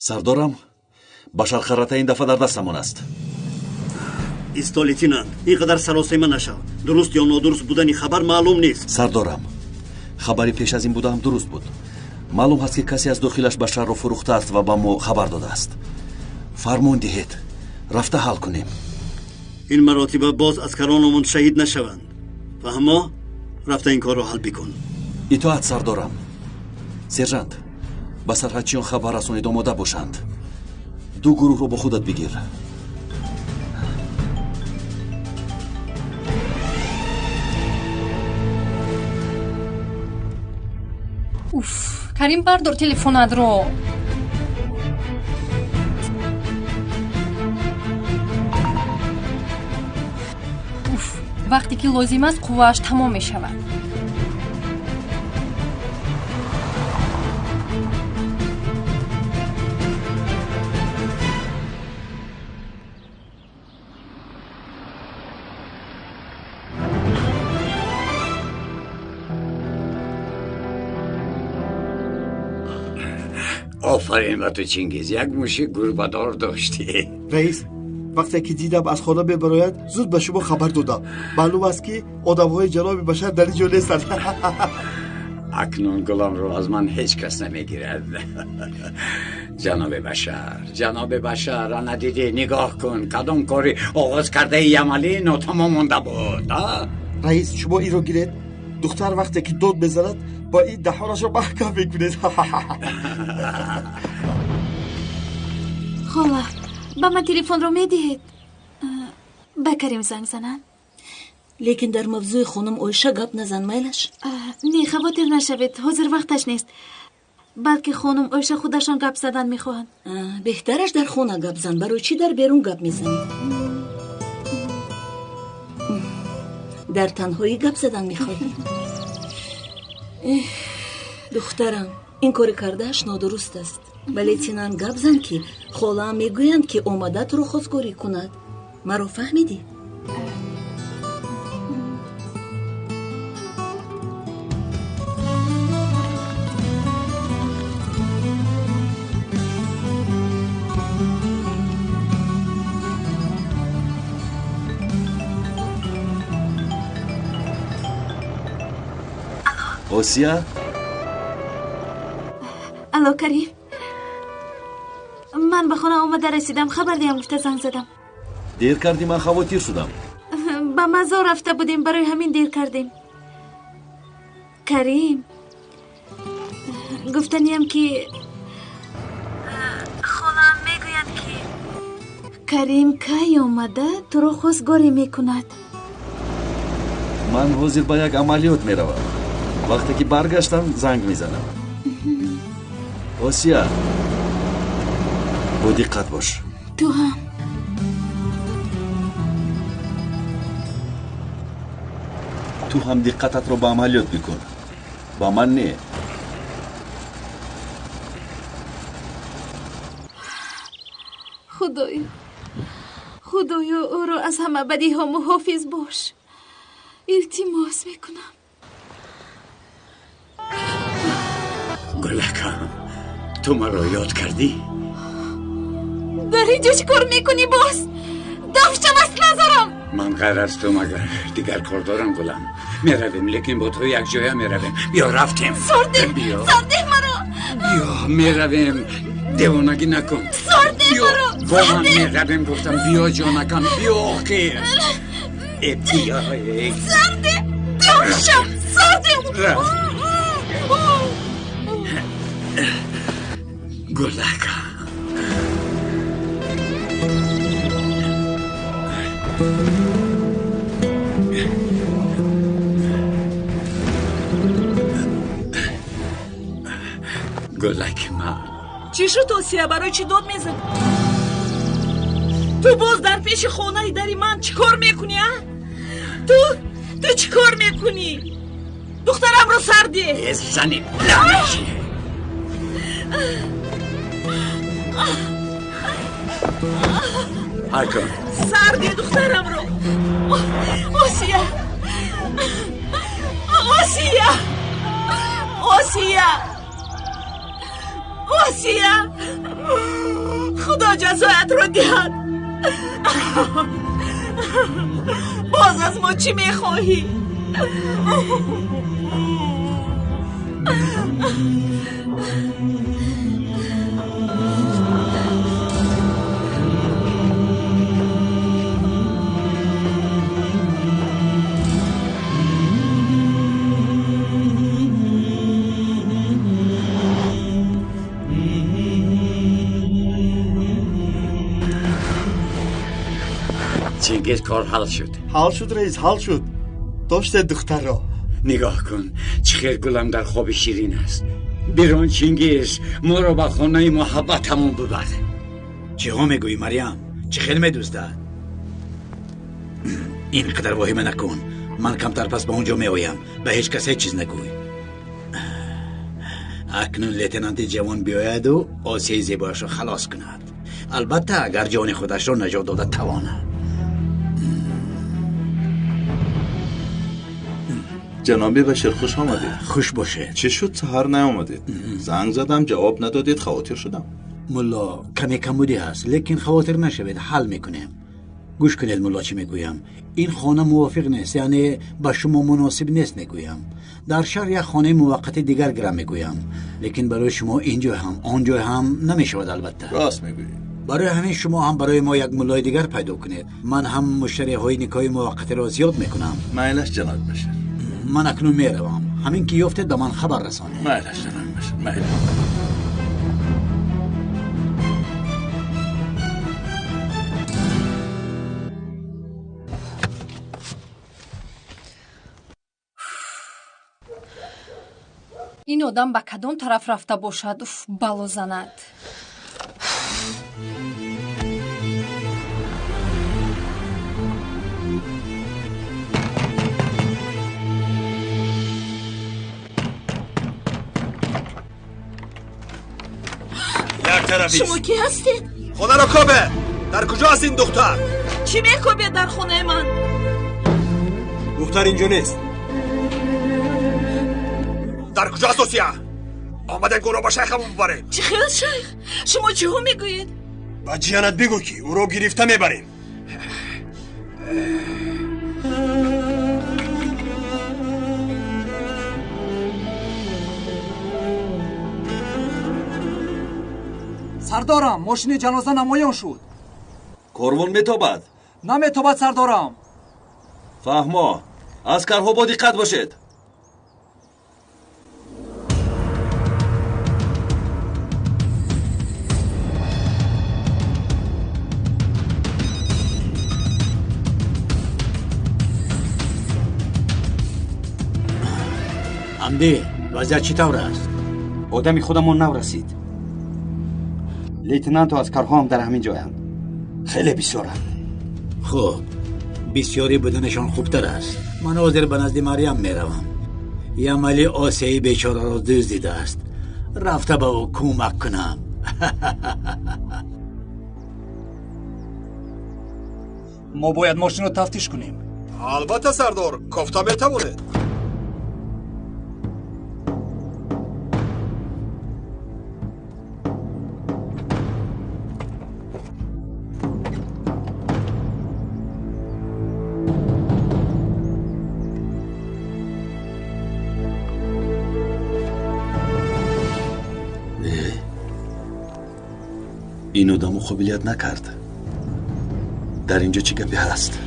سردارم بشار خراته این دفعه در دستمون است. ایستا لیتینانت، اینقدر سراسیمه نشو. درست یا نادرست بودنی خبر معلوم نیست. سردارم خبری پیش از این بوده هم درست بود. معلوم هست که کسی از داخلش بشار رو فروخته است و با ما خبر داده است. فرمون دهید رفته حل کنیم. این مراتبه باز از کرانمون شهید نشوند. فهمه؟ رفته این کار رو حل بکن. اطاعت سردارم. سرجانت با سرحدچیان خبر رسونید آماده باشند. دو گروه رو با خودت بگیر. اوف کریم بردار تلفنت رو. اوف وقتی که لازم است قوهش تمام می شود. آفرین به تو چینگیز، یک موشی گربه‌دار داشتی. رئیس وقتی که دیدم از خانه ببراید زود به شما خبر دادم. معلوم است که آدم‌های جناب بشر در اینجا نیستند. اکنون گلم رو از من هیچ کس نمیگیرد. جناب بشر را ندیدی؟ نگاه کن کدام کاری آغاز کرده ای عملی ناتمام مونده بود. رئیس شما این رو گیرید. دختر وقتی که داد بزند با این دهانش رو محکم بکنید. خاله با من تلفن رو میدهید؟ به کریم زنگ زنم. لیکن در موضوع خانم اویشه گپ نزن میلش. نه خواطر نشوید، حاضر وقتش نیست. بلکه خانم اویشه خودشان گپ زدن میخواهند. بهترش در خونه گپ زن. برای چی در بیرون گپ میزنی؟ در تنهایی گپ زدن میخواهی؟ دخترم این کاری کردهش نادرست است. ولی تینان گپ زن که خاله هم میگویند که اومده تو رو خواستگاری کند. مرا فهمیدی؟ آسیا؟ الو کریم، من به خانه آمده رسیدم. خبر دیم گفته زنگ زدم. دیر کردی، من خواطر شدم. به مزار رفته بودیم برای همین دیر کردیم. کریم گفتنیم که خالم میگویند که کریم کی اومده تو رو خواستگاری میکند. من حاضر با یک عملیات میروم. وقتی که برگشتم زنگ میزنم. آسیا با دقت باش. تو هم. تو هم دقتت رو به عملیات بکن. با من نه. خدایا او را از همه بدی ها محافظ باش. التماس میکنم. گلکا تو ما رو یاد کردی؟ در اینجا چی کار میکنی باز؟ دفشم از نظرم. من غیر از تو مگر دیگر کار دارم گلم. میرویم لیکن با تو یک جای میرویم. بیا رفتیم. سرده مرا. بیا میرویم. دیوانگی نکن. سرده مرا. با من میرویم گفتم بیا جانکم بیا خیر. بیا سرده دفشم سرده. رفت گلکا گلک من چی شد آسیا؟ برای چی داد میزد؟ تو باز در پیش خانه داری من چی کار میکنی ها؟ تو چی کار میکنی؟ دخترم رو سردی. زنی لعنتی. هرکن سردی دخترم رو. آسیا خدا جزایت رو دهد. باز از ما چی میخواهی؟ چنگیز کار حل شد. حل شد رئیس، حل شد. داشت دختر را. نگاه کن چخیر گلم در خواب شیرین است. بیرون چنگیز ما رو به خانه محبتمون ببر. چی ها میگویی مریم؟ چه خیلی میدوسته؟ اینقدر واهمه نکن. من کمتر پس به اونجا میآیم. به هیچ کس هیچ چیز نگوی. اکنون لیتنانت جوان بیاید و آسیای زیبایش را خلاص کند. البته اگر جان خودش را نجات داده تواند. جناب بشیر خوش آمدید. خوش باشه. چه شد سحر نیامدید؟ زنگ زدم جواب ندادید، خاطر شدم. ملا کمی کمبودی هست لیکن خاطر نشوید، حل میکنیم. گوش کنید ملا چی میگویم. این خانه موافق نیست، یعنی با شما مناسب نیست میگویم. در شهر یک خانه موقت دیگر گرم میگویم، لیکن برای شما اینجا هم آنجا هم نمیشود. البته راست میگویی. برای همین شما هم برای ما یک ملای دیگر پیدا کنید. من هم مشتری های نکاح موقت را زیاد میکنم. میلش جناب بشیر. من اکنون میروم. همین که یافتید به من خبر رسانید. میلش جناب بشیر. میلش. این آدم به کدام طرف رفته باشد؟ بلا زند. شما کی هستید؟ خونه را کبه. در کجا هست این دختر؟ چی میکوبه در خونه من؟ دختر اینجا نیست. در کجا است آسیا؟ آمدن گروه با شیخمون ببریم. چی خیل شیخ؟ شما چی ها میگویید؟ با جیانت بگو که او رو گرفته میبریم. سردارم ماشین جنازه نمایان شد. کاروان میتابد؟ نمیتابد سردارم. فهما عسکرها با دقت باشید. حمدی وضعیت چطور است؟ آدمی خودمون نورسید. لیتنانت و از کارها هم در همین جایند. خیلی بسیارند. خب بسیاری بدنشان خوبتر است. من حاضر به نزد مریم میروم. یملی آسیایی بیچاره را دزدیده است. رفته به او کمک کنم. ما باید ماشین رو تفتیش کنیم. البته سردار، کافتا میتواند. این آدمو قابلیت نکرد. در اینجا چی گپی هست؟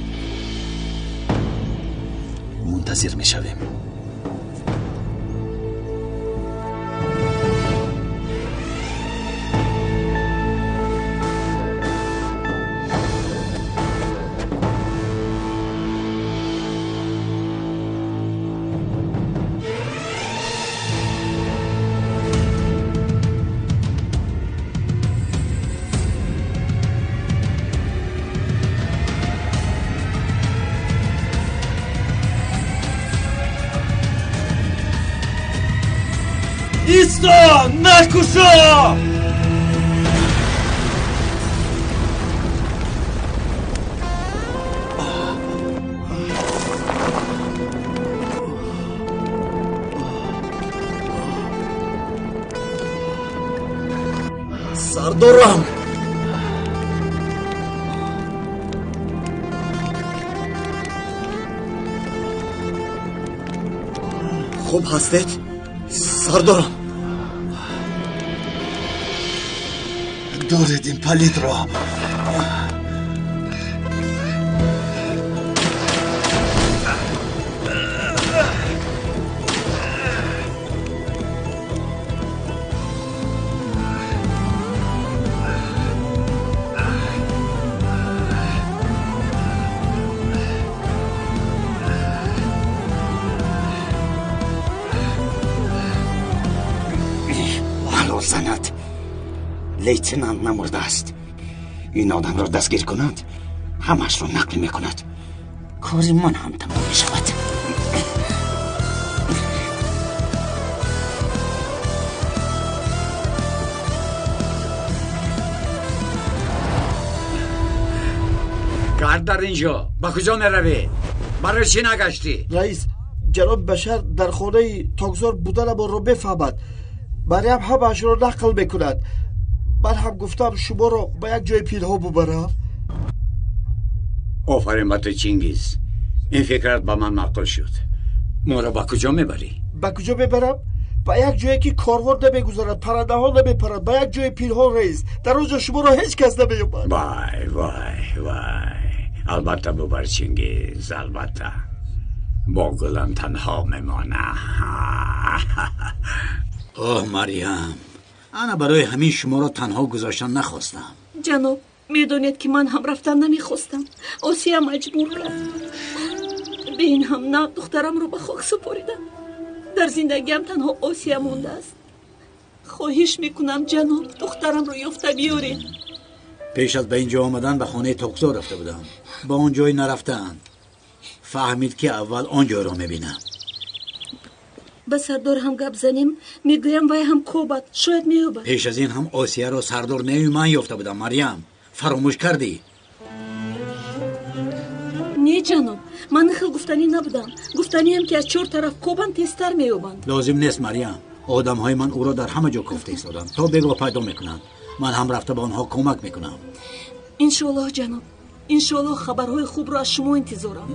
منتظر میشویم. ایستا نکشا! سردارم خوب هستید؟ سردارم دارید این پلید را. زند. لیتنانت نمرده است. این آدم را دستگیر کند همش را نقل میکند. کاری من هم تمام میشود. گرد در اینجا با کجا میروی؟ برای چی نگشتی؟ رئیس، جناب بشر در خانه تاکزار بودن ما را بفهمد. مریم همش را نقل میکند. من هم گفتم شما را به یک جای پینها ببرم. آفرین به تو چینگیز. این فکرت با من معقول شد. ما را با کجا میبری؟ با کجا میبرم؟ به یک جایی که کاروان نمیگذارد، پرنده ها نمیپرند. به یک جای پینها رئیس. در اونجا شما را هیچ کس نمیومد. وای وای وای. البته ببر چینگیز، البته. با گلم تنها میمانه. اوه مریم، انا برای همین شما را تنها گذاشتن نخواستم. جناب میدونید که من هم رفتن نمیخواستم. آسیا مجبور رفت. به این هم نه دخترم رو به خاک سپاریدم. در زندگیم تنها آسیا مونده است. خواهش میکنم جناب دخترم رو یافته بیارین. پیش از به اینجا آمدن به خانه تاکزار رفته بودم. با اون جای نرفتن. فهمید که اول آنجا را میبینم. به سردار هم گپ زنیم، میگویم وای هم کوبت، شاید میوبد. پیش از این هم آسیه را سردار نیوی من یافته بودم. مریم فراموش کردی؟ نه جناب، من خیلی گفتنی نبودم. گفتنی هم که از 4 طرف کوبن تیزتر میوبند. لازم نیست مریم. آدم های من او را در همه جا کوفته ایستادند تا بگاه پیدا میکنند. من هم رفته به آنها کمک میکنم. انشالله جناب، انشالله خبرهای خوب را از شما انتظارم.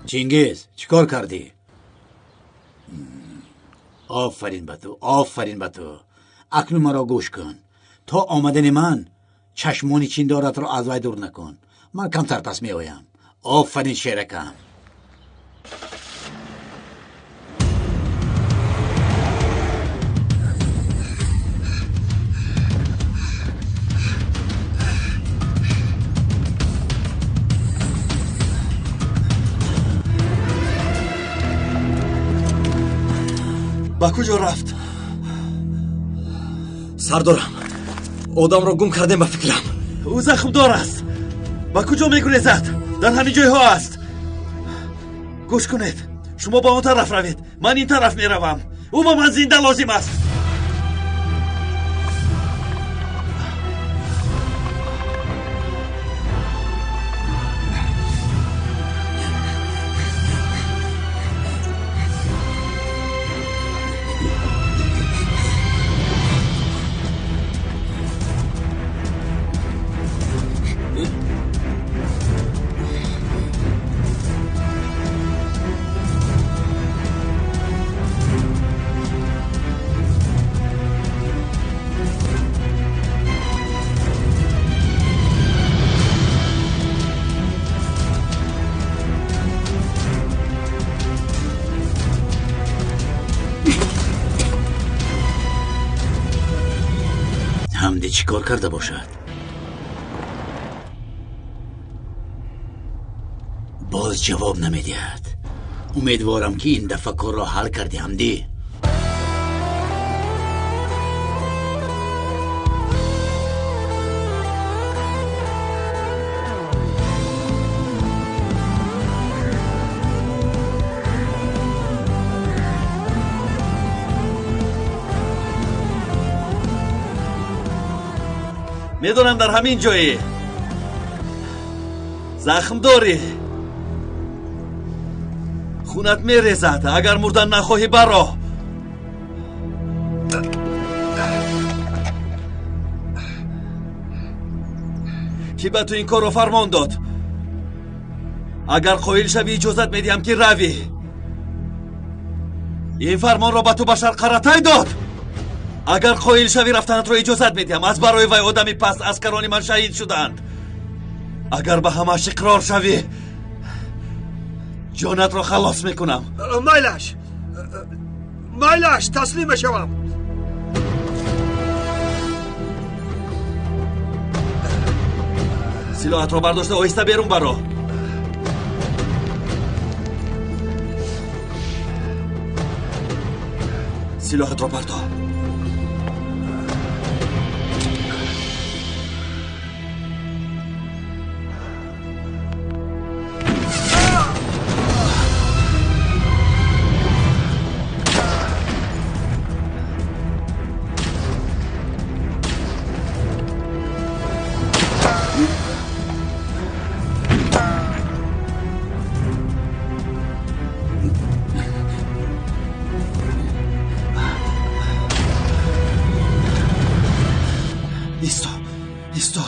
چینگیز چیکار کردی؟ آفرین به تو، آفرین به تو. اکنون مرا گوش کن. تا آمدن من چشمانی چین دارد را از وی دور نکن. من کمتر پس می آیم. آفرین شیرکم. ба куҷо рафт? сардорам, одамро гум кардем ба фикрам. ӯ захмдор аст. ба куҷо мегурезад? дар ҳамин ҷойҳо аст. гӯш кунед, шумо ба он тараф равед, ман ин тараф меравам. ӯ ба ман зинда лозим аст. حمدی چی کار کرده باشد؟ باز جواب نمیدهد. امیدوارم که این دفعه کار را حل کردی حمدی. میدونم در همین جایی زخم داری. خونت میریزد. اگر مردن نخواهی برو. کی به تو این کار رو فرمان داد؟ اگر قایل شوی اجازت میدیم که روی. این فرمان را به تو بشر قرطی داد. اگر قایل شوی رفتنت رو اجازت میدیم. از برای وی آدمی پس عسکران من شهید شدند. اگر به همش اقرار شوی جانت را خلاص میکنم. مایلش تسلیم شوم. سلاحت را برداشته آهسته بیرون برو. سلاحت را بردار.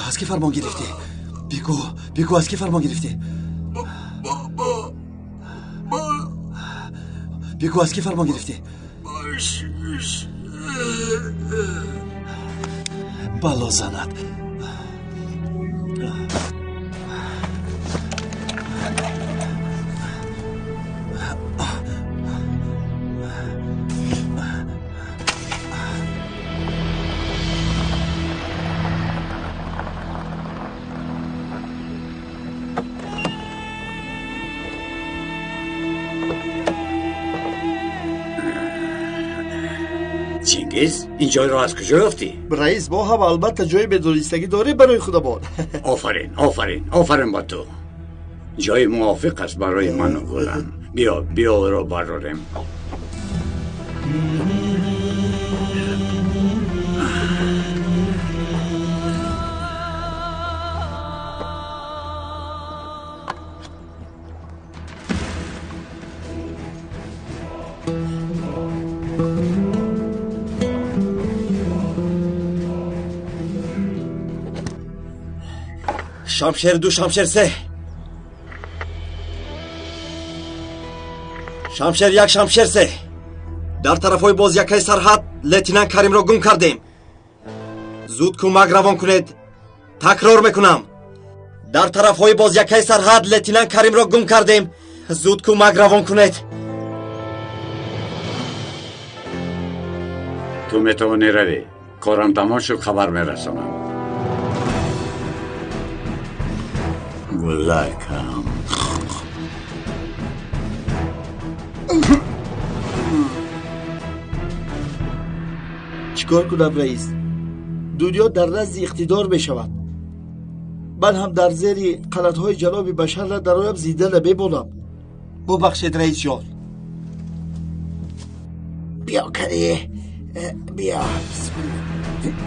از کی فرمان گرفتی؟ بگو از کی فرمان گرفتی؟ بگو از کی فرمان گرفتی؟ بالا زند. چینگیز این جای را از کجا یافتی؟ رئیس با هم البته جای بدونستگی داره برای خودمان. آفرین با تو. جای موافق است برای من و گلم. بیا را برارم. شمشیر دو، شمشیر سه، شمشیر یک، شمشیر سه. در طرفهای باز یکی سرحد لتینان کریم را گم کردیم. زود کمک روان کنید. تکرار میکنم. در طرفهای باز یکی سرحد لتینان کریم را گم کردیم. زود کمک روان کنید. تو میتوانی روی. کارم تمام شد خبر میرسانم. گلکم. چیکار کنم رئیس؟ دنیا در نزد اقتدار بشود. من هم در زیر غلطهای جناب بشر را درایم زنده نمیمانم. ببخشید رئیس جان. بیا کری، بیا. بسم الله.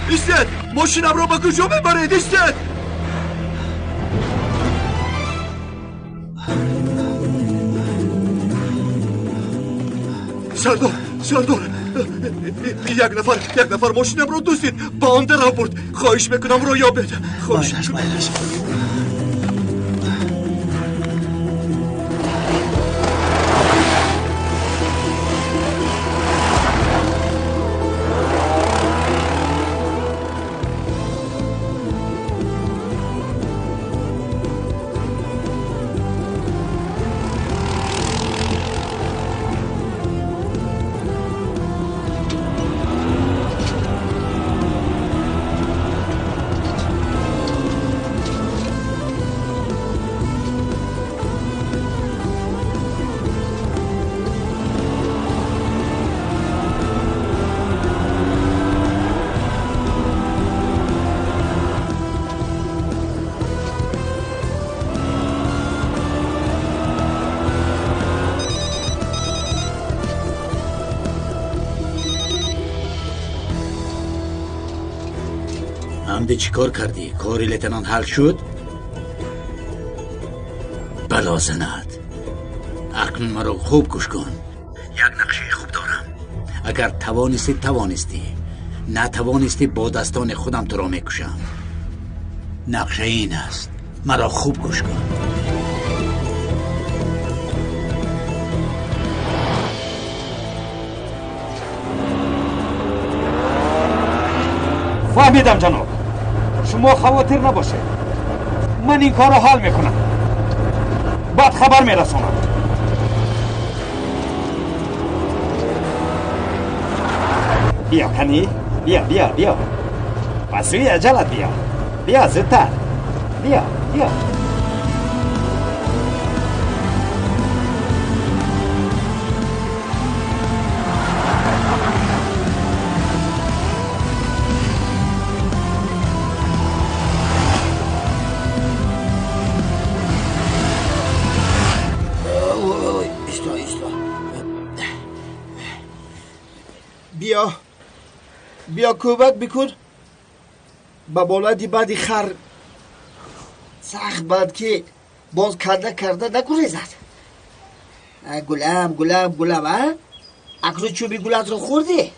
ایستید ماشینم رو با کجا ببرید؟ ایستید سردار یک نفر ماشینم رو دوستید با آن در آورد. خواهش میکنم رویا بده. خواهش میکنم. حمدی چی کار کردی؟ کاری لتنان حل شد؟ بلا زند. اکنون مرا خوب گوش کن. یک نقشه خوب دارم. اگر توانستی نتوانستی با دستان خودم تو را میکشم. نقشه این است. مرا خوب گوش کن. فهمیدم جناب. شما خواطر نباشه. من این کار رو حل میکنم. بعد خبر میرسونم. بیا کنی؟ بیا. بسوی عجلت بیا. بیا زودتر. بیا. بیا کمک بکن با بولادی بعدی خر سخت بعد که باز کرده نکنه زد. گلم ها اکنون چوبی گلت رو خورده.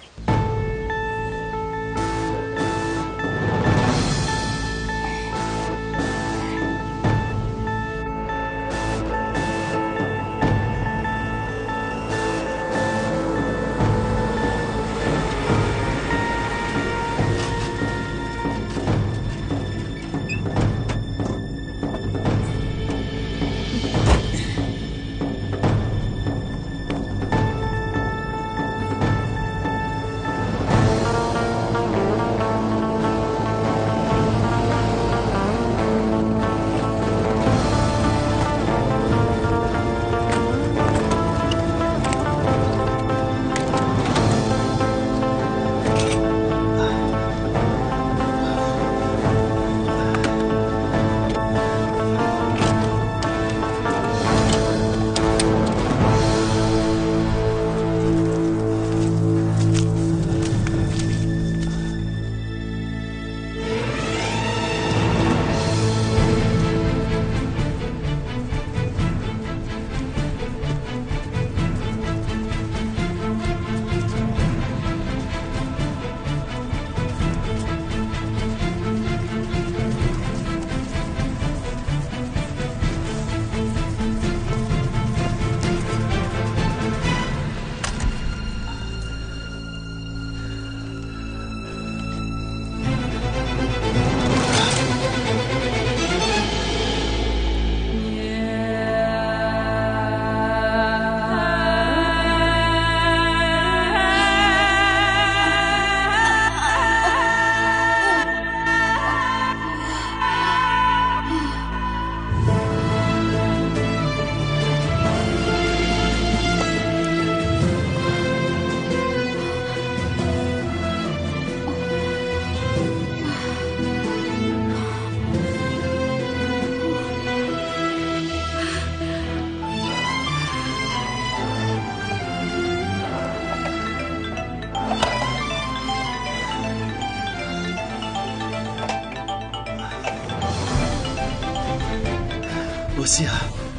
اوسیا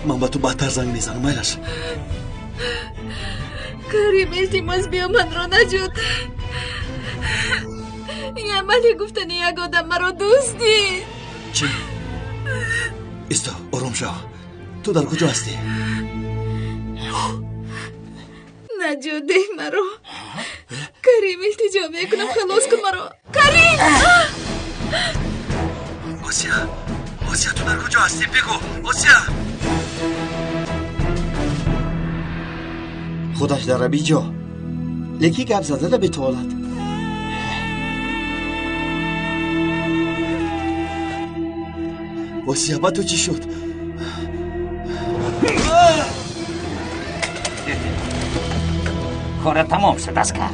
من با تو بدتر زنگ میزنم مایلش کریم التماس بیا من را نجات. این عملی گفتن یک آدم مرا دوست دید. چی؟ ایستا آرام شو. تو در کجا هستی؟ نجات ده مرا. کریم التجا میکنم خلاص کن مرا. کریم! اوسیا تو در کجا هستی؟ بگو اوسیا. خودش در ربی جا لیکی گپ زده ده بتولد. اوسیا با تو چی شد؟ کار تمام شد اسکر.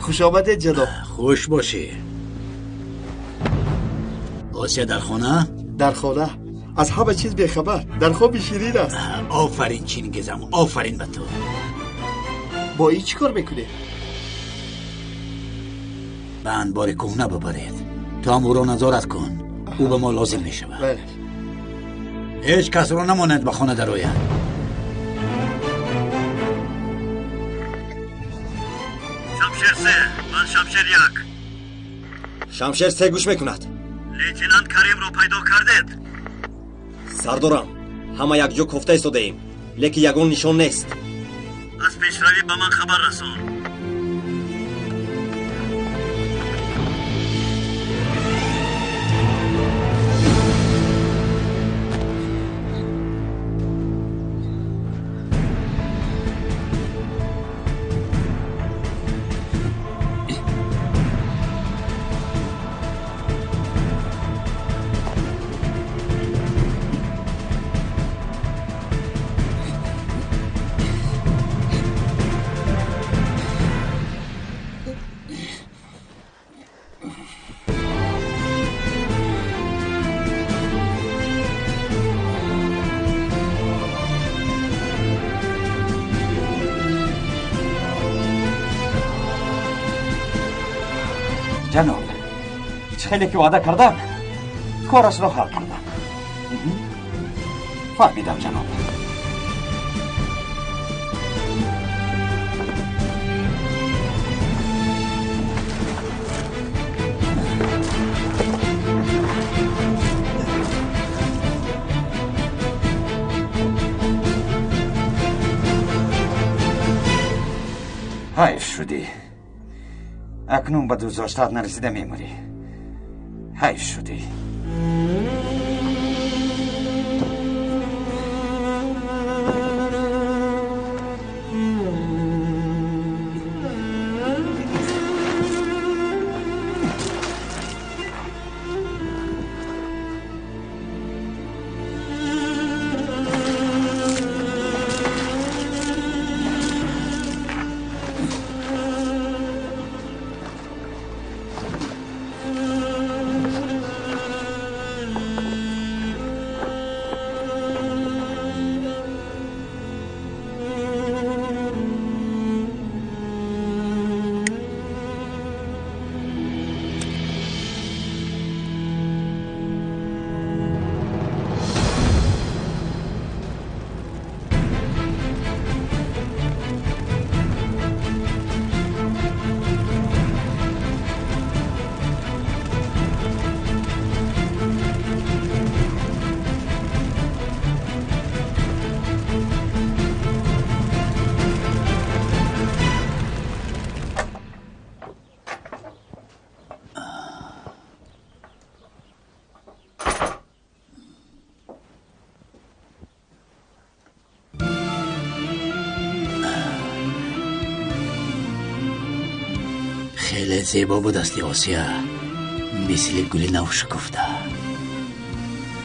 خوش آمده جناب. خوش باشی. اوسیا در خانه؟ در خانه از همه چیز بیخبر. در خواب شیرین است. آفرین چینگزم، آفرین به تو. با این چی کار میکنی؟ به انبار کهنه ببرید. تو هم او را نظارت کن. او به ما لازم میشود. بله. هیچ کس را نماند به خانه در آید. شمشیر سه، من شمشیر یک. شمشیر سه گوش میکند. لیتنانت کریم رو پیدا کردید؟ سردارم همه یک جو کفته ایستاده ایم لیکن یگون نشان نیست. از پیشروی به من خبر رسون. جناب خیلی که وعده کردم کارش را حل کردم. فهمیدم جناب. حیف شدی. اکنون به دوزداشتت نرسیده میموری. حیف شدی. خیلی زیبا بود است آسیا. مثل گل نو شکفته.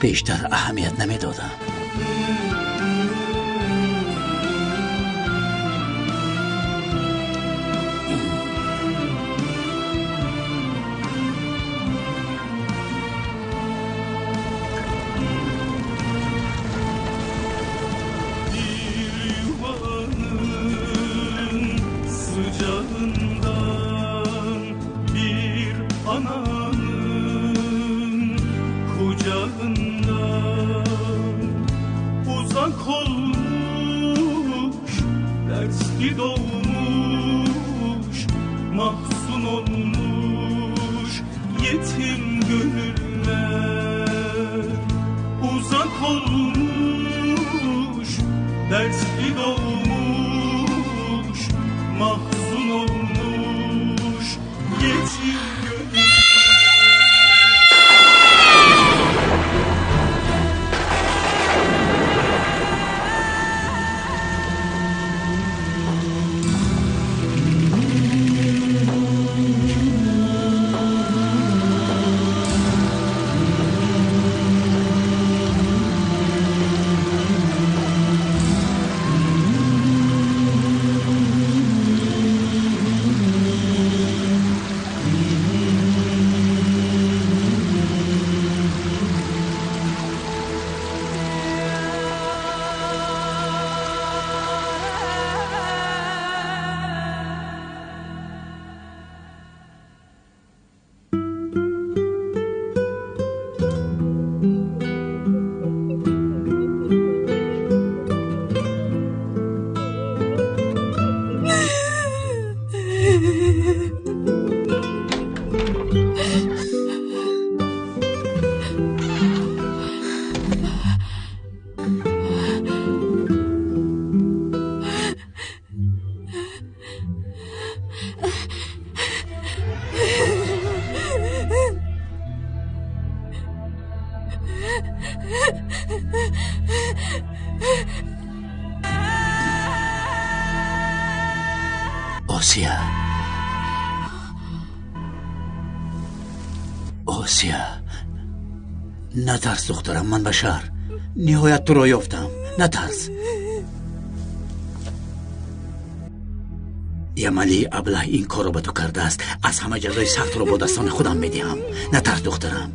بیشتر اهمیت نمیدادم. dertli doğmuş, mahzun olmuş yetim gönüller. Uzak olmuş, dertli doğmuş, mahzun olmuş yetim gönüller. Osiya. Osiya. نترس دخترم، من بشر نهایت تو رو یافتم. نترس. یمالی ابله این کار رو به تو کرده است. از همه جزای سخت رو با دستان خودم میدیم. نترس دخترم،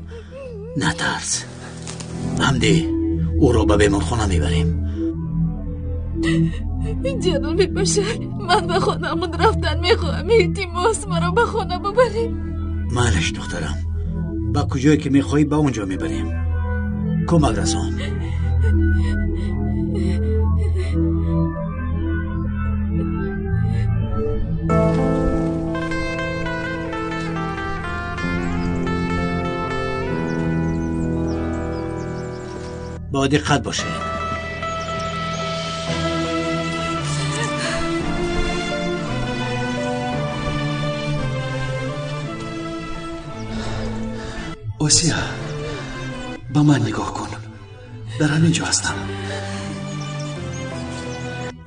نترس. حمدی او رو به بیمارخانه میبریم. جناب بشر، من به خانه‌مون رفتن میخواهم. التماس مرا به خانه ببریم. معلش دخترم، با کجایی که میخوایی به اونجا میبریم. کمک رسان. با دقت باشه. اوسیا، با من نگاه کن. در همینجا هستم.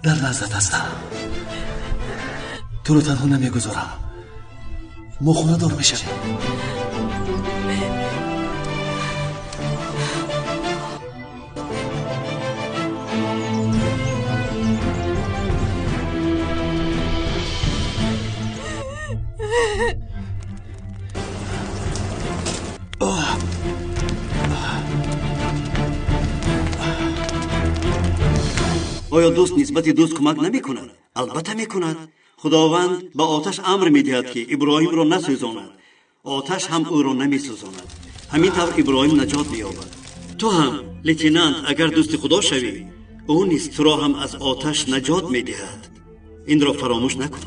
در نزدت هستم. تو رو تنها نمیگذارم. ما خونه دار میشم. آیا دوست نسبت دوست کمک نمی کند؟ البته می کند. خداوند به آتش امر می دهد که ابراهیم را نسوزاند. آتش هم او را نمی سوزاند. همین طور ابراهیم نجات می یابد. تو هم لیتنانت اگر دوست خدا شوی، او نیز تو را هم از آتش نجات می دهد. این را فراموش نکن.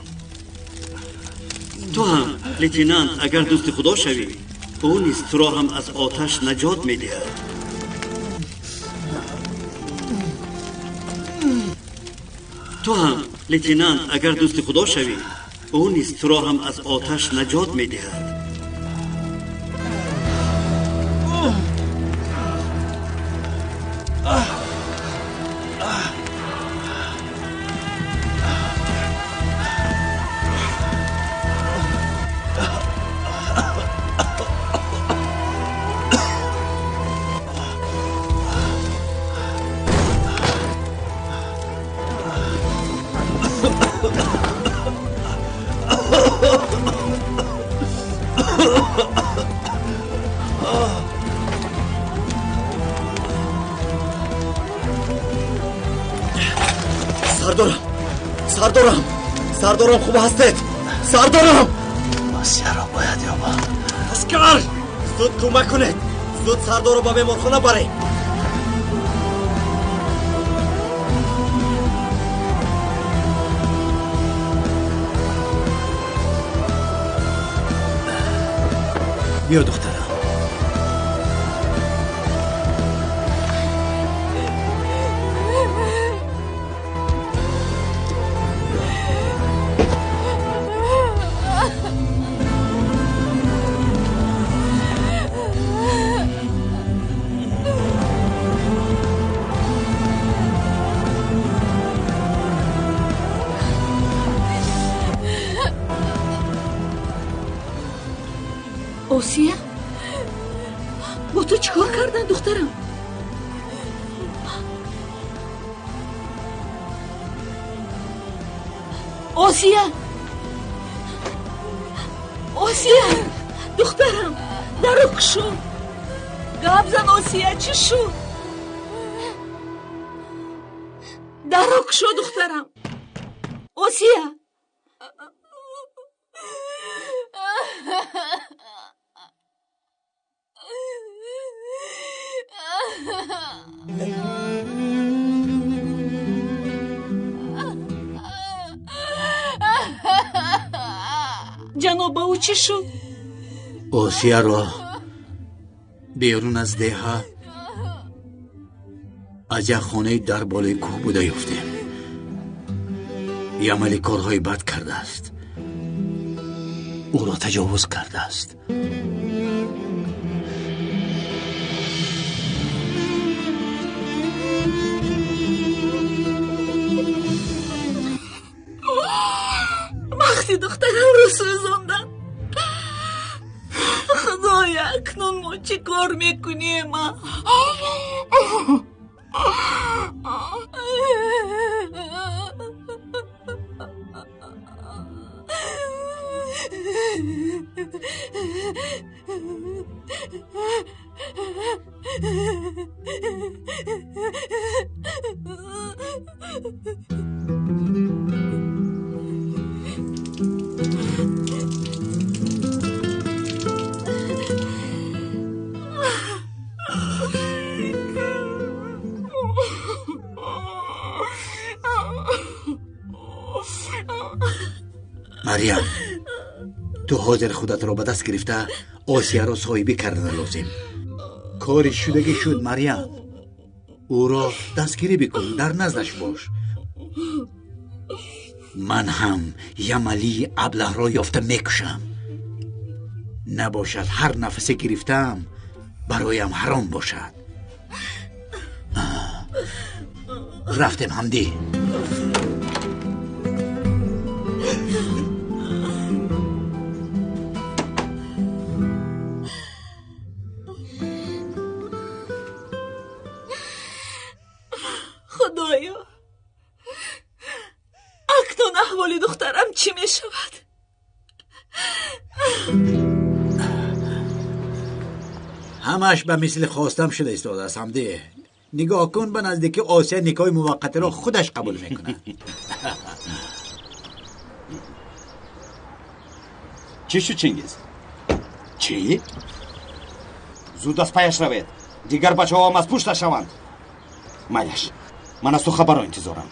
تو هم لیتنانت اگر دوست خدا شوی، او نیز تو را هم از آتش نجات می دهد. تو هم لیتنانت اگر دوست خدا شوی، او نیز تو را هم از آتش نجات می دهد. سردارم خوب هستید؟ سردارم آسیا را باید یابم. اسکر زود کمک کنید. زود سردار رو به بیمارخانه برید. بیا دخترم. آسیا با تو چیکار کردن دخترم؟ آسیا دخترم درو کشو گاب زن. آسیا چی شد؟ درو کشو دخترم. آسیا جناب او چی شد؟ آسیا را بیرون از دهه از یک خانه در بالای کوه بوده یافتیم. یملی کارهای بد کرده است. او را تجاوز کرده است. وقتی دخترم رو سوزاندن خدایا اکنون ما چی کار میکنیم؟ مریم، تو حاضر خودت را به دست گرفته آسیا را صاحبی کردن لازم. کاری شدگی شد مریم. او را دستگیری بکن، در نزدش باش. من هم یملی ابله را یافته میکشم. نباشد هر نفسی گرفتم برایم حرام باشد. رفتم حمدی. خدایا اکنون احوال دخترم چی می شود؟ همش به مثل خواستم شده ایستاده است حمدی. نگاه کن، به نزدیکی آسیا نکاح موقت را خودش قبول میکنه. چی شد چنگیز؟ چی؟ زود از پایش روید. دیگر بچه ها هم از پشتش شوند. مایش من از تو خبر را انتظارم.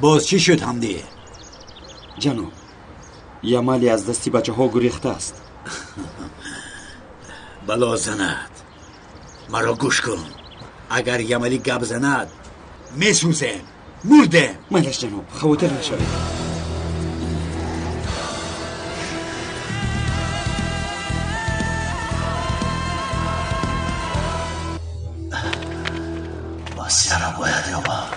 باز چی شد حمدی؟ جناب یملی از دستی بچه ها گریخته است. بلا زند. مرا گوش کن. اگر یملی گب زند میسوزم، مرده. مایش جناب خواطر نشوید. آسیا را باید یابم.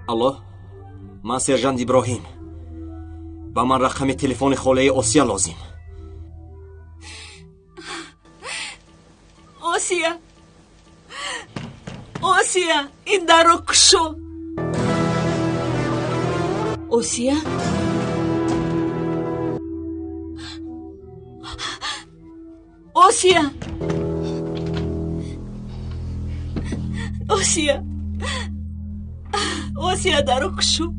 الو، من سرجند ابراهیم. با من رقم تلفن خاله آسیا لازم. آسیا این در رو کشو. آسیا در رو کشو.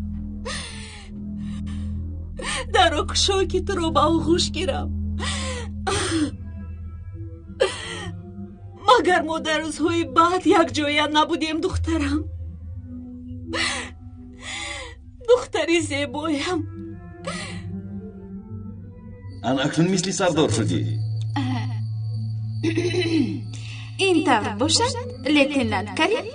در رو کشو که تو رو با آغوش گیرم. магар мо дар рӯзҳои баъд якҷоя набудем духтарам. духтари зебоям. ан акнун мисли сардор шудӣ. ин тавр бошад, лейтенант Карим.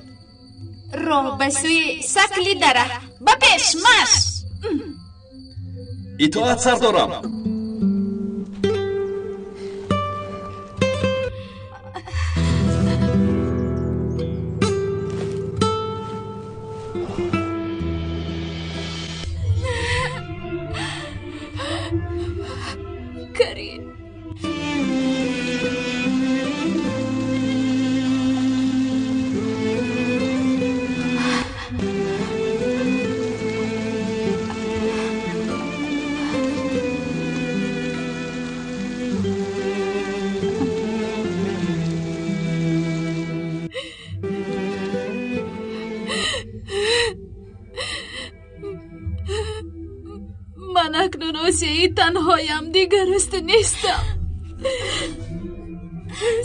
роҳ ба сӯи сакли дарахт. ба пеш марш! итоат сардорам. Карим. من اکنون آسیایی تنهایم، دیگر است نیستم.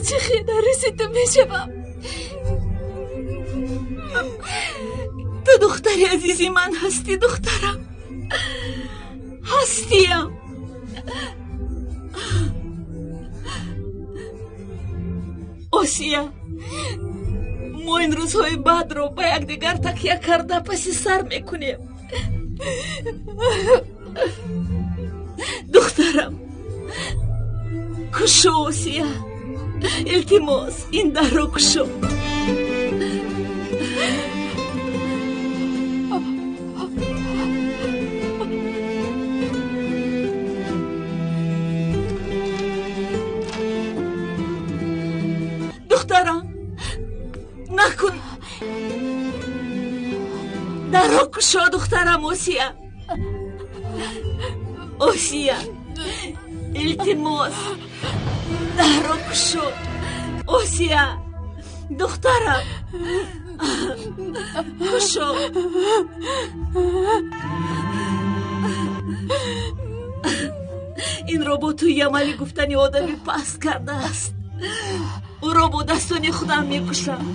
چه خیلی رسیده می شوم. تو دختری عزیزی من هستی دخترم. هستیم. آسیا، ما این روزهای بعد رو با یک دیگر تکیه کرده پسی سر میکنیم. دخترم کشو آسیا، التماس این در رو کشو. دخترم نکن، در رو کشو دخترم. آسیا، آسیا، التماس در رو کشو. آسیا دخترم کشو. این رو با توی عملی گفتنی آدمی پست کرده است. او رو با دستانی خودم میکشم.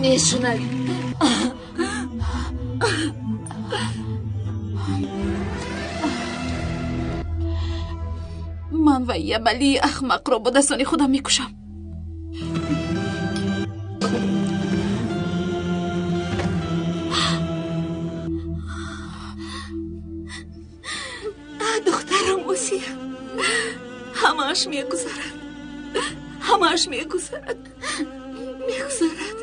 میشنوی؟ من و یملی احمق رو با دستانی خودم میکشم. دخترم آسیا همه‌اش میگذرد، همه‌اش میگذرد، میگذرد.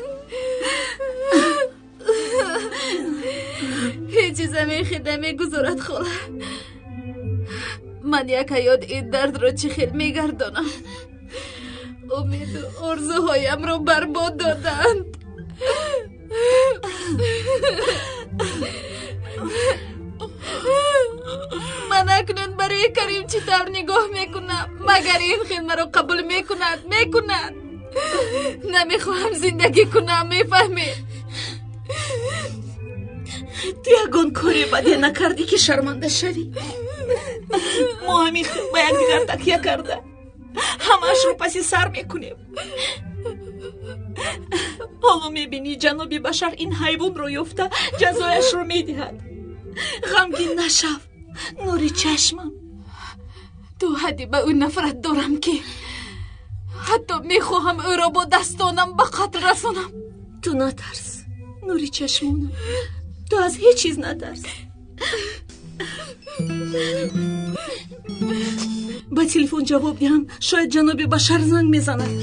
هیچ چیز میخیده میگذرد خاله. من یک حیات این درد رو چی خیل میگردانم. امید و آرزوهایم رو برباد دادند. من اکنون برای کریم چطور نگاه میکنم؟ مگر این خدمه رو قبول میکند؟ نمیخواهم زندگی کنم، میفهمی؟ تو یگان کاری بده نکردی که شرمنده شوی. ما همین با یک دیگر تکیه کرده همش رو پسی سر میکنیم. حالا میبینی جناب بشر این حیوان رو یافته جزایش رو میدهد. غمگین نشو نوری چشمم. تو حدی به اون نفرت دارم که حتی میخواهم او را با دستانم به قتل رسانم. تو نترس نوری چشمانم، تو از هیچ چیز نترس. با تلفن جواب دهم، شاید جناب بشر زنگ میزند.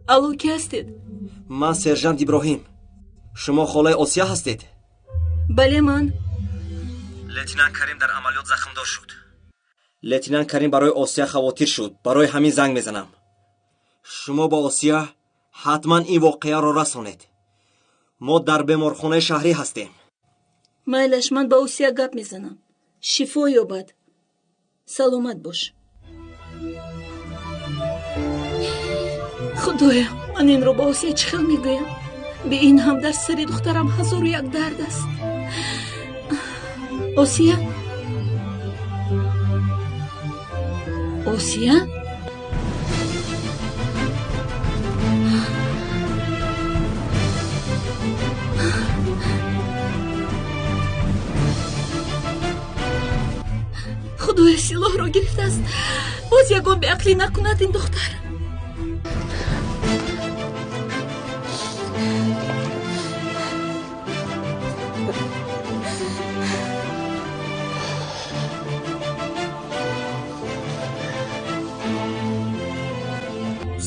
الو، کی هستید؟ من سرژانت ابراهیم. شما خاله آسیا هستید؟ بله من. لتنان کریم در عملیات زخمدار شد. لتنان کریم برای آسیا خواطر شد. برای همین زنگ میزنم. شما با آسیا حتما این واقعه را رسانید. ما در بیمارخانه شهری هستیم. مایلش، من با آسیا گپ میزنم. شفا یابد. سلامت باش. خدایا من این رو با آسیا چی خیل میگویم؟ به این هم در سری دخترم 1001 درد است. آسیا؟ آسیا؟ خدای سلاح را گرفته است. باز یگان به عقلی نکند این دختر.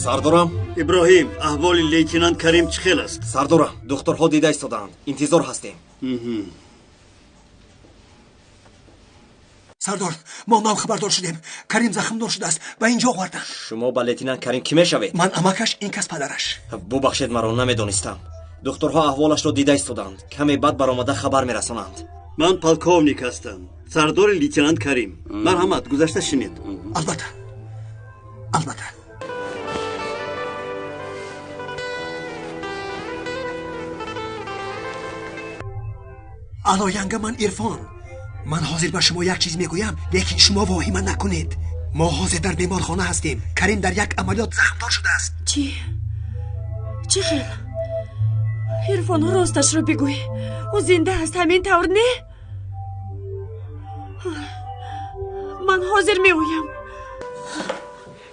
сардорам иброҳим аҳволи лейтенант карим чӣ хел аст? сардорам духтурҳо дида истодаанд, интизор ҳастем. سردار ما هم خبردار شدیم کریم زخمدار شده است و اینجا آوردن. شما با لتینان کریم کی میشوید؟ من امکش، این کس پدرش. ببخشید مرا نمیدونستم. دکترها احوالش را دیده ایستادند. کمی بعد برآمده خبر میرسانند. من полковник هستم. سردار لتینانت کریم. مرحمت گذشته شنید. البته. الو ینگه من عرفان. من حاضر به شما یک چیز میگویم لیکن شما واهمه نکنید. ما حاضر در بیمارخانه هستیم. کریم در یک عملیات زخمدار شده است. چی خیل؟ عرفان راستش رو بگوی. او زنده است همین طور نه؟ من حاضر میگویم.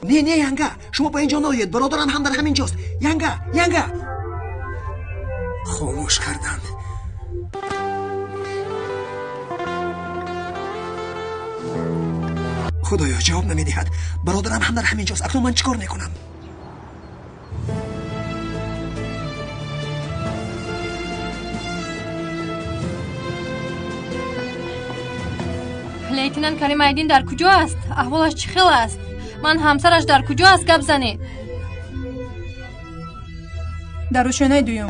نه ینگه شما با اینجا نایید. برادرم هم در همین جاست. ینگه خاموش کردند. خدایا جواب نمیدهد. برادرم هم در همین جاست. اکنون من چیکار میکنم؟ لیتنان کریم ایدین در کجا است؟ احوالش چی خیل است؟ من همسرش در کجا است؟ گپ زنید. در روشنای دویم.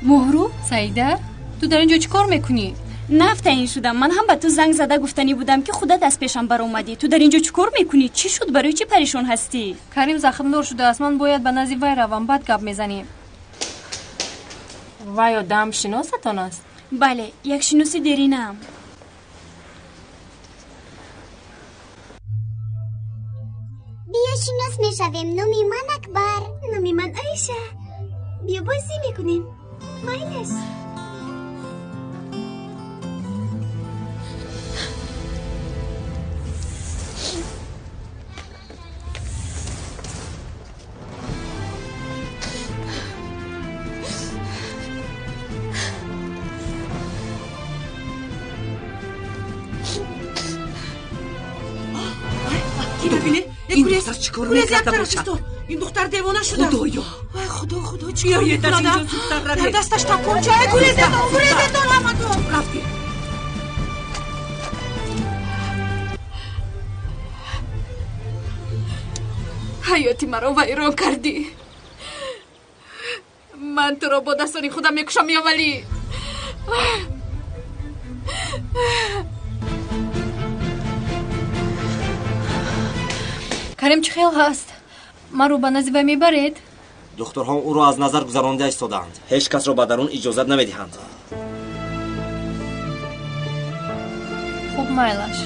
مهرو؟ سعیده؟ تو در اینجا چی کار میکنی؟ نفتین شدم. من هم به تو زنگ زده گفتنی بودم که خودت از پیشم بر اومدی. تو در اینجا چی کار میکنی؟ چی شد؟ برای چی پریشان هستی؟ کریم زخمدار شده است. من باید به نزد وی روم. بعد گپ میزنیم. وی آدم شناستان است؟ بله، یک شناسی درینم. بیا شناس میشویم. نامی من اکبر. نامی من عایشه. بیا بازی میکنیم. مایلش. این دختر چیکار میکرده باشه؟ این دختر دیوانه شده. خدایا خدا چیکار میکنه؟ در دستش تپانچه گریزه دار همتون رفتی. حیاتی مرا ویران کردی. من تو را با دستانی خودم میکشم یا ولی کریم چه خیل هست؟ من رو به نزد وی میبرید؟ دکترها او را از نظر گذرانده ایستادند. هیچ کس را به درون اجازه نمیدهند. خوب مایلش.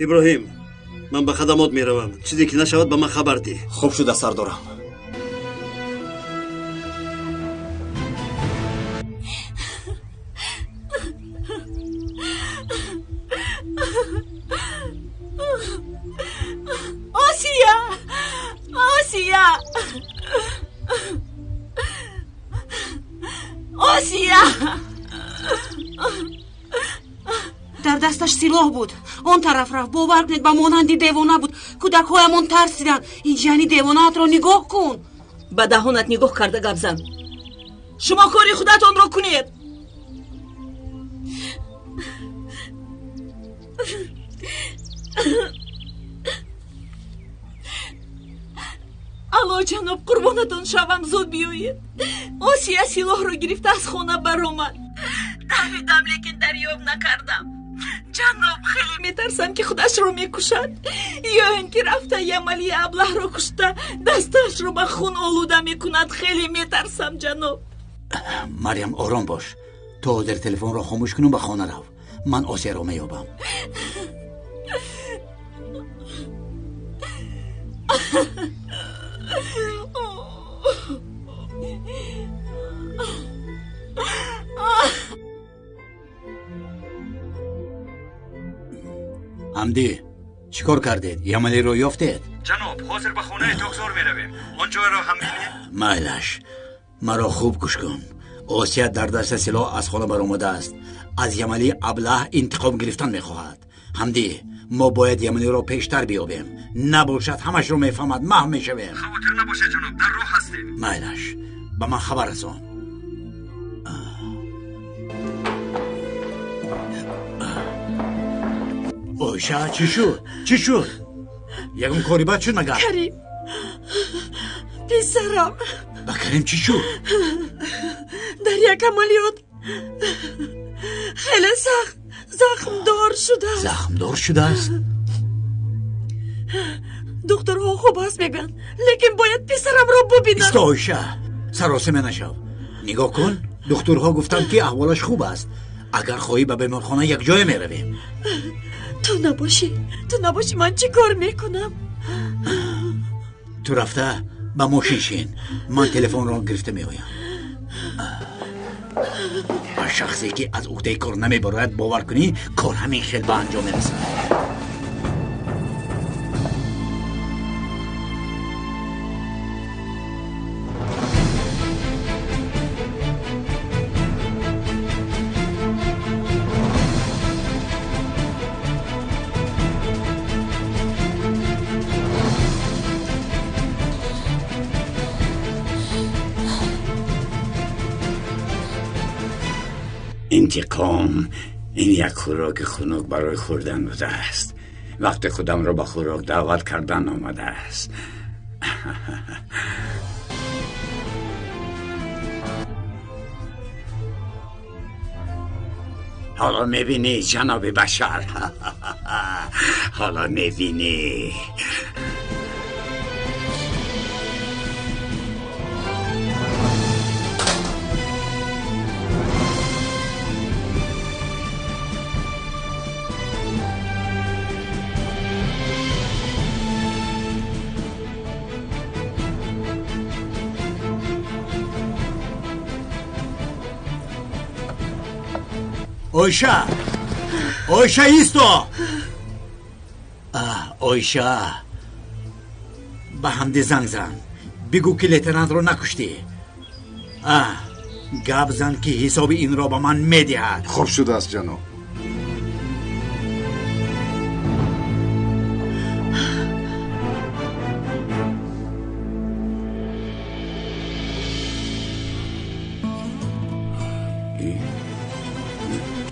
иброҳим ман ба хадамот меравам. чизе ки нашавад ба ман хабар диҳ. خوب شده سردارم. آسیا در دستش سلاح بود. اون طرف رفت. باور کنید با مانندی دیوانه بود. کودک‌هایمان ترسیدن. این جنی دیوانه‌ات رو نگاه کن. به دهانت نگاه کرده گپ زن. شما کاری خودتان را کنید. الو جناب قربانتون شوم زود بیایید. آسیا سلاح رو گرفت از خانه برآمد. دویدم لیکن دریاب نکردم. جناب خیلی میترسم که خودش رو میکشد یا اینکه رفته یملی ابله رو کشته دستش رو به خون آلوده میکند. خیلی میترسم جناب. مریم آرام باش. تو در تلفن رو خاموش کنم به خانه رو. من آسیا رو میابم. حمدی چیکار کردید؟ یملی رو یافتید؟ جناب حاضر به خانه دکتر میرویم. آنجا رو هم میبینیم. مایلش مرا خوب گوش کن. آسیا در دست سلاح از خانه برآمده است. از یملی ابله انتقام گرفتن میخواهد. حمدی ما باید یملی رو پیشتر بیابیم. نباشد همش رو میفهمد محو میشویم. خاطر نباشه جناب، در راه هستیم. مایلش به من خبر رسان. اوشا چی شد؟ چی شد؟ یکم کاری بد شد مگر؟ کریم پسرم. با کریم چی شد؟ در یک عملیات خیلی سخت زخمدار شده است. زخمدار شده است؟ دکترها خوب است میگن لیکن باید پسرم را ببینم. استا اوشا سراسیمه نشو. نگاه کن دکترها گفتن که احوالش خوب است. اگر خواهی به بیمارخانه یک جای میرویم. تو نباشی من چی کار میکنم؟ تو رفته به ماشین شین. من تلفن را گرفته میایم. با شخصی که از عهده کار نمیبرد باور کنی کار همین خیلی به انجام میرسد. انتقام این یک خوراک خنک برای خوردن بوده است. وقت خودم را به خوراک دعوت کردن آمده است. حالا میبینی جناب بشر. حالا میبینی. اوشا ایستو. اوشا به حمدی زنگ زن بگو که لیتنانت رو نکشتی. گپ زن که حساب این را به من میدهد. خوب شده است جناب.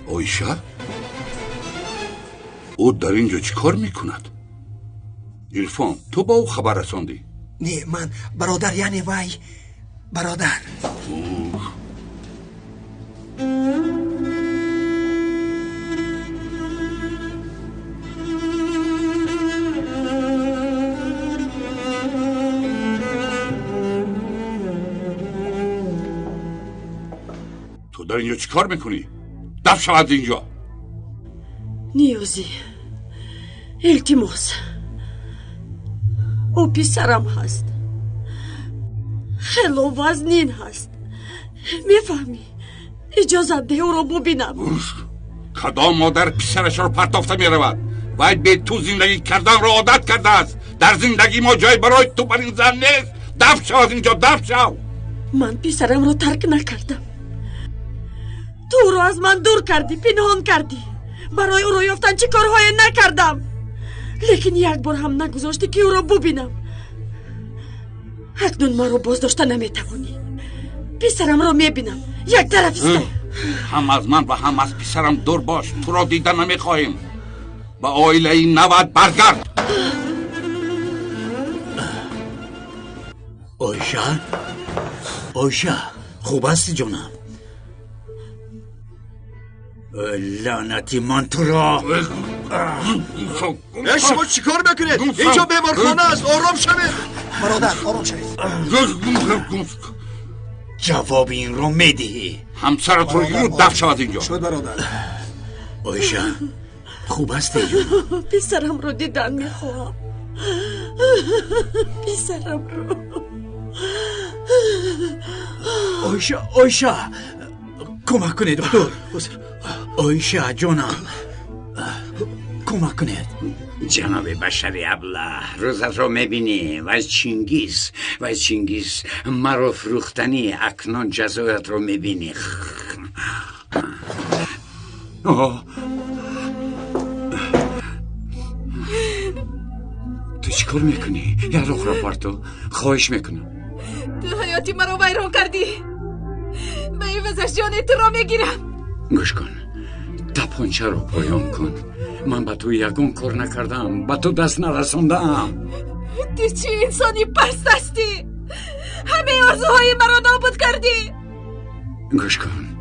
اویشا؟ او در اینجا چی کار میکند؟ عرفان تو با او خبر رساندی؟ نه من برادر یعنی وای برادر. تو در اینجا چی کار میکنی؟ دفع شو از اینجا. نیازی التماس او پسرم هست. خیلی وزنین هست. میفهمی؟ اجازت ده او را ببینم. کدام مادر پسرش را پرتافته میرود؟ باید به تو زندگی کردن را عادت کرده است. در زندگی ما جای برای تو بر این زن نیست. دفع شو از اینجا، دفع شو. من پسرم را ترک نکردم. تو رو از من دور کردی، پنهان کردی. برای او رو یافتن چه کارهای نکردم، لیکن یک بار هم نگذاشتی که او را ببینم. اکنون من رو بازداشته نمیتوانی. پسرم را میبینم، یک طرف ایستا. هم از من و هم از پسرم دور باش. تو را دیدن نمیخواهیم. با آیله این نوت برگرد. آیشا خوب هستی جانم؟ لعنتی من تو را شما چیکار میکنید؟ اینجا بیمارخانه است. آرام شوید برادر، آرام شوید. جواب این رو میدهی؟ همسرت رو گیرو دفع شود اینجا. شد برادر. آیشا خوب هستی؟ پسرم رو دیدن میخوام. پسرم رو. آیشا کمک کنید دکتر. آیشا جانم کمک کنید. جناب بشری ابله روزت رو میبینی و از چینگیز مرا فروختنی اکنون جزایت رو میبینی. تو چیکار میکنی؟ یا رخ را پارتو خواهش میکنم. تو حیاتی مرا ویران کردی. به این وزش جان تو را میگیرم. گوش کن تپانچه رو پایان کن. من به تو یگون کار نکردم، به تو دست نرسوندم. تو چی انسانی پست هستی؟ همه آرزوهای مرا نابود کردی. گوش کن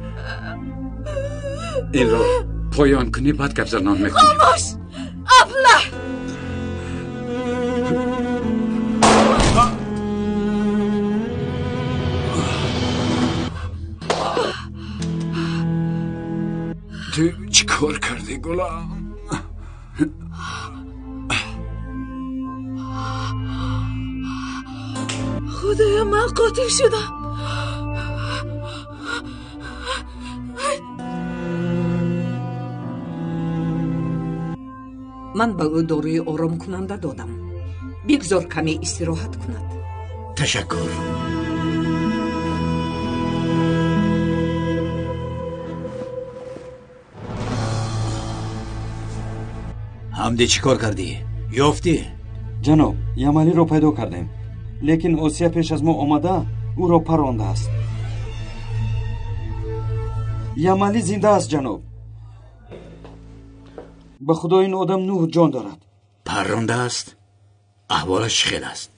این رو پایان کنی بعد گپ زدن میکنی. خاموش ابله. تو چی کار کردی گلم؟ خدایا من قاتل شدم. من به او داروی آرام کننده دادم. بگذار کمی استراحت کند. تشکر. حمدی چی کار کردی؟ یافتی؟ جناب یمالی رو پیدا کردیم، لیکن اوسیا پیش از ما آمده او را پرانده است. یمالی زنده است جناب. به خدا این آدم 9 جان دارد. پرانده است؟ احوالش چخیل است؟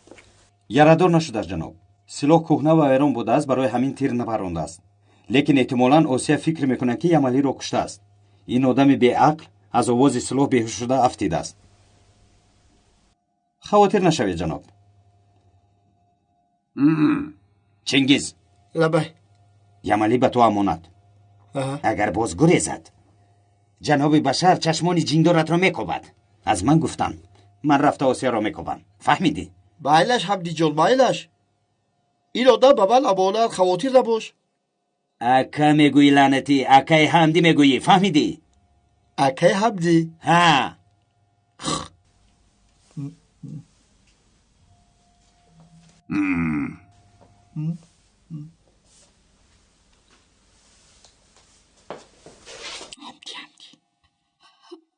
یارادور نشده است جناب. سلاح کهنه و ویران بوده است، برای همین تیر نپرانده است. لیکن احتمالاً اوسیا فکر میکنه که یمالی را کشته است. این آدم بی‌عقل از آواز سلاح بیهوش شده افتیده است. خواطر نشوید جناب. چنگیز لبه یمالی به تو امانت. اگر باز گریزد جناب بشر چشمان جیندارت را میکوبد. از من گفتن من رفته اوسیا را میکوبم. فهمیدی؟ بایلش حمدی جان بایلش. این آدم به من امانت خواطر نباش. اکا میگویی لعنتی، اکای حمدی میگویی. فهمیدی؟ اکای حمدی؟ ها.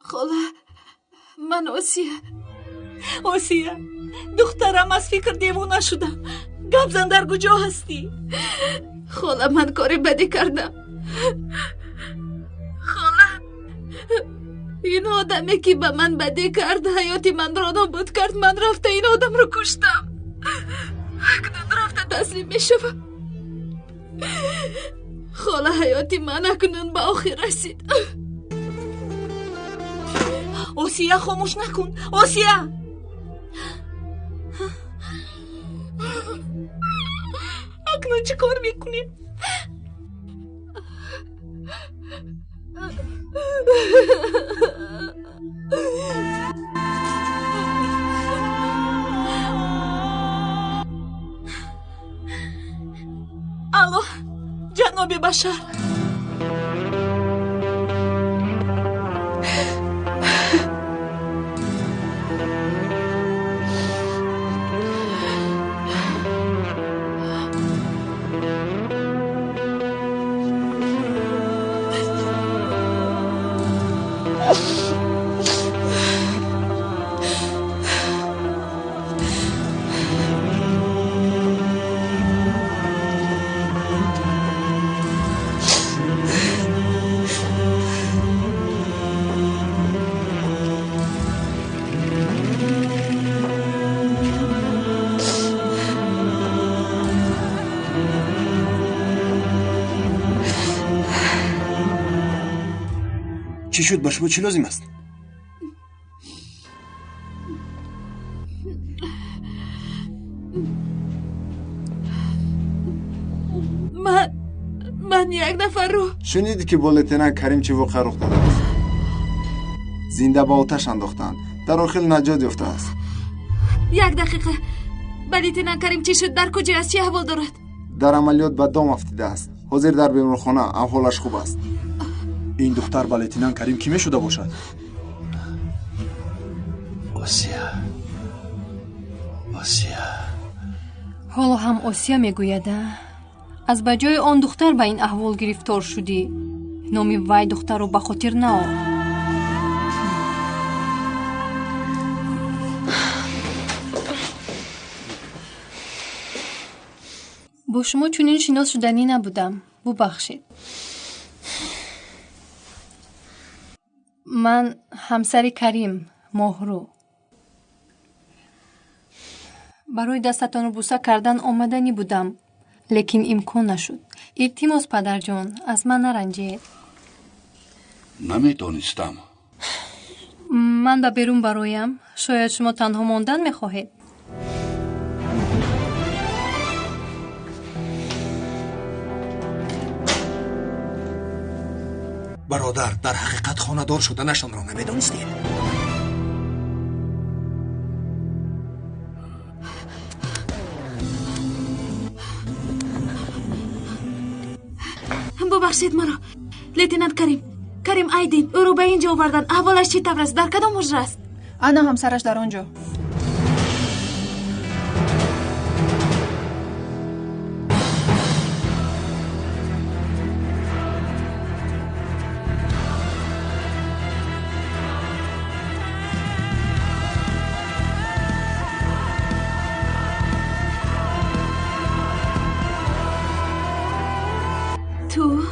خاله من اوسیا دخترم از فکر دیوانه شدم. گپ زن در کجا هستی؟ خاله من کاری بدی کردم. خاله این آدمی که به من بدی کرد حیاتی من را نابود کرد. من رفته این آدم رو کشتم. اکنون رفته تسلیم می شوم. خاله حیاتی من اکنون به آخر رسید. اوسیا خاموش نکن. اوسیا اکنون چه کار میکنی؟ الو جناب بشر. چی شد؟ با شما چی لازم است؟ من یک نفر رو شنیدی که با لتنان کریم چه واقعه رخ داده است؟ زنده با آتش انداختند. در آخر نجات یافته است. یک دقیقه. با لتنان کریم چی شد؟ در کجا است؟ چه احوال دارد؟ در عملیات به دام افتاده است. حاضر در بیمارخانه، احوالش خوب است. این دختر با لتنان کریم کی می شده باشد؟ осия ҳоло ҳам осия мегӯяда аз ба ҷои он духтар ба ин аҳвол гирифтор шудӣ. номи вай духтарро ба хотир наор. бо шумо чунин шинос шуданӣ набудам. бубахшед. ман ҳамсари карим моҳрӯ. барои дастатонро буса кардан омаданӣ будам, лекин имкон нашуд. илтимос падарҷон, аз ман наранҷед. намедонистам. ман ба берун бароям. шояд шумо танҳо мондан мехоҳед. برادر، در حقیقت خانه‌دار شدنشان را نمی‌دانستید؟ ببخشید مرا. لتنانت کریم ایدین او رو به اینجا آوردن. احوالش چی طور است؟ در کدام حجره است؟ انا همسرش در آنجا. تو